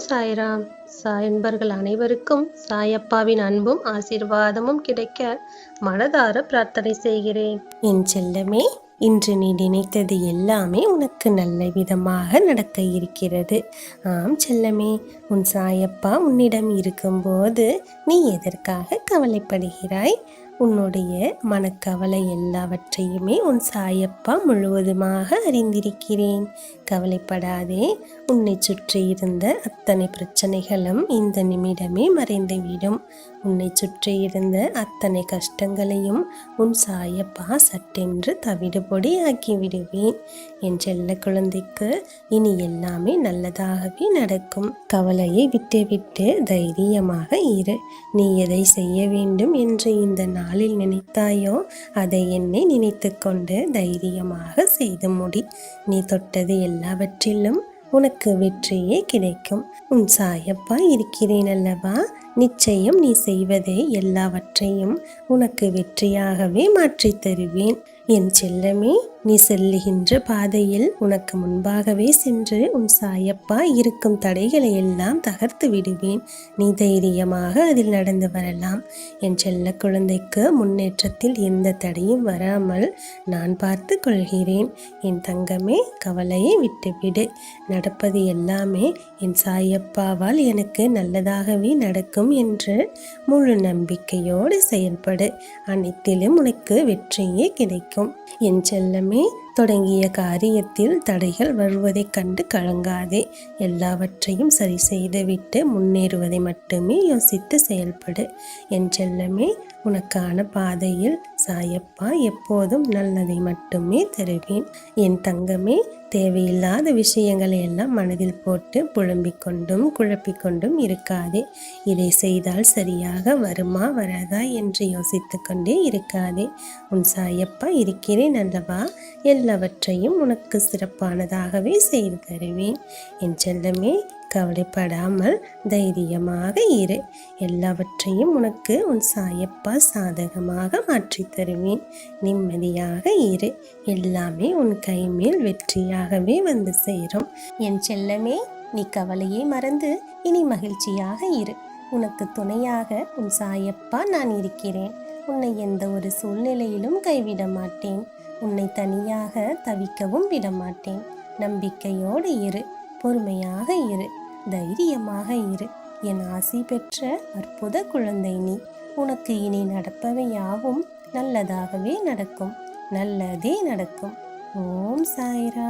சாய்ராம். சாய் அன்பர்கள் அனைவருக்கும் சாயப்பாவின் அன்பும் ஆசீர்வாதமும் கிடைக்க மனதார பிரார்த்தனை செய்கிறேன். என் செல்லமே, இன்று நீ நினைத்தது எல்லாமே உனக்கு நல்ல விதமாக நடக்க இருக்கிறது. ஆம் செல்லமே, உன் சாயப்பா உன்னிடம் இருக்கும்போது நீ எதற்காக கவலைப்படுகிறாய்? உன்னுடைய மனக்கவலை எல்லாவற்றையுமே உன் சாயப்பா முழுவதுமாக அறிந்திருக்கிறேன். கவலைப்படாதே. உன்னை சுற்றி இருந்த அத்தனை பிரச்சனைகளும் இந்த நிமிடமே மறைந்துவிடும். உன்னை சுற்றி இருந்த அத்தனை கஷ்டங்களையும் உன் சாயப்பா சட்டென்று தவிடுபொடி ஆக்கி விடுவேன். என் செல்ல குழந்தைக்கு இனி எல்லாமே நல்லதாகவே நடக்கும். கவலையை விட்டு தைரியமாக இரு. நீ எதை செய்ய வேண்டும் என்று இந்த நாளில் நினைத்தாயோ அதை என்னை நினைத்து கொண்டு தைரியமாக செய்து முடி. நீ தொட்டது எல்லாவற்றிலும் உனக்கு வெற்றியே கிடைக்கும். உன் சாயப்பா இருக்கிறேன் அல்லவா? நிச்சயம் நீ செய்வதே எல்லாவற்றையும் உனக்கு வெற்றியாகவே மாற்றித் தருவேன். என் செல்லமே, நீ செல்லுகின்ற பாதையில் உனக்கு முன்பாகவே சென்று உன் சாயப்பா இருக்கும் தடைகளை எல்லாம் தகர்த்து விடுவேன். நீ தைரியமாக அதில் நடந்து வரலாம். என் செல்ல குழந்தைக்கு முன்னேற்றத்தில் எந்த தடையும் வராமல் நான் பார்த்து கொள்கிறேன். என் தங்கமே, கவலையை விட்டுவிடு. நடப்பது எல்லாமே என் சாயப்பாவால் எனக்கு நல்லதாகவே நடக்கும் என்று முழு நம்பிக்கையோடு செயல்படு. அனைத்திலும் உனக்கு வெற்றியே கிடைக்கும். என் செல்லமே, தொடங்கிய காரியத்தில் தடைகள் வருவதைக் கண்டு கலங்காதே. எல்லாவற்றையும் சரி செய்துவிட்டு முன்னேறுவதை மட்டுமே யோசித்து செயல்படு. என் செல்லமே, உனக்கான பாதையில் சாயப்பா எப்போதும் நல்லதை மட்டுமே தருவேன். என் தங்கமே, தேவையில்லாத விஷயங்களை எல்லாம் மனதில் போட்டு புலம்பிக் கொண்டும் குழப்பிக்கொண்டும் இருக்காதே. இதை செய்தால் சரியாக வருமா வராதா என்று யோசித்து கொண்டே இருக்காதே. உன் சாயப்பா இருக்கிறேன் அல்லவா? எல்லாவற்றையும் உனக்கு சிறப்பானதாகவே செய்து தருவேன். என் செல்லமே, கவலைப்படாமல் தைரியமாக இரு. எல்லாவற்றையும் உனக்கு உன் சாயப்பா சாதகமாக மாற்றி தருவேன். நிம்மதியாக இரு. எல்லாமே உன் கைமேல் வெற்றியாகவே வந்து சேரும். என் செல்லமே, நீ கவலையை மறந்து இனி மகிழ்ச்சியாக இரு. உனக்கு துணையாக உன் சாயப்பா நான் இருக்கிறேன். உன்னை எந்த ஒரு சூழ்நிலையிலும் கைவிட மாட்டேன். உன்னை தனியாக தவிக்கவும் விடமாட்டேன். நம்பிக்கையோடு இரு. பொறுமையாக இரு. தைரியமாக இரு. என் ஆசி பெற்ற அற்புத குழந்தை நீ. உனக்கு இனி நடப்பவை யாவும் நல்லதாகவே நடக்கும். நல்லதே நடக்கும். ஓம் சாய்ராம்.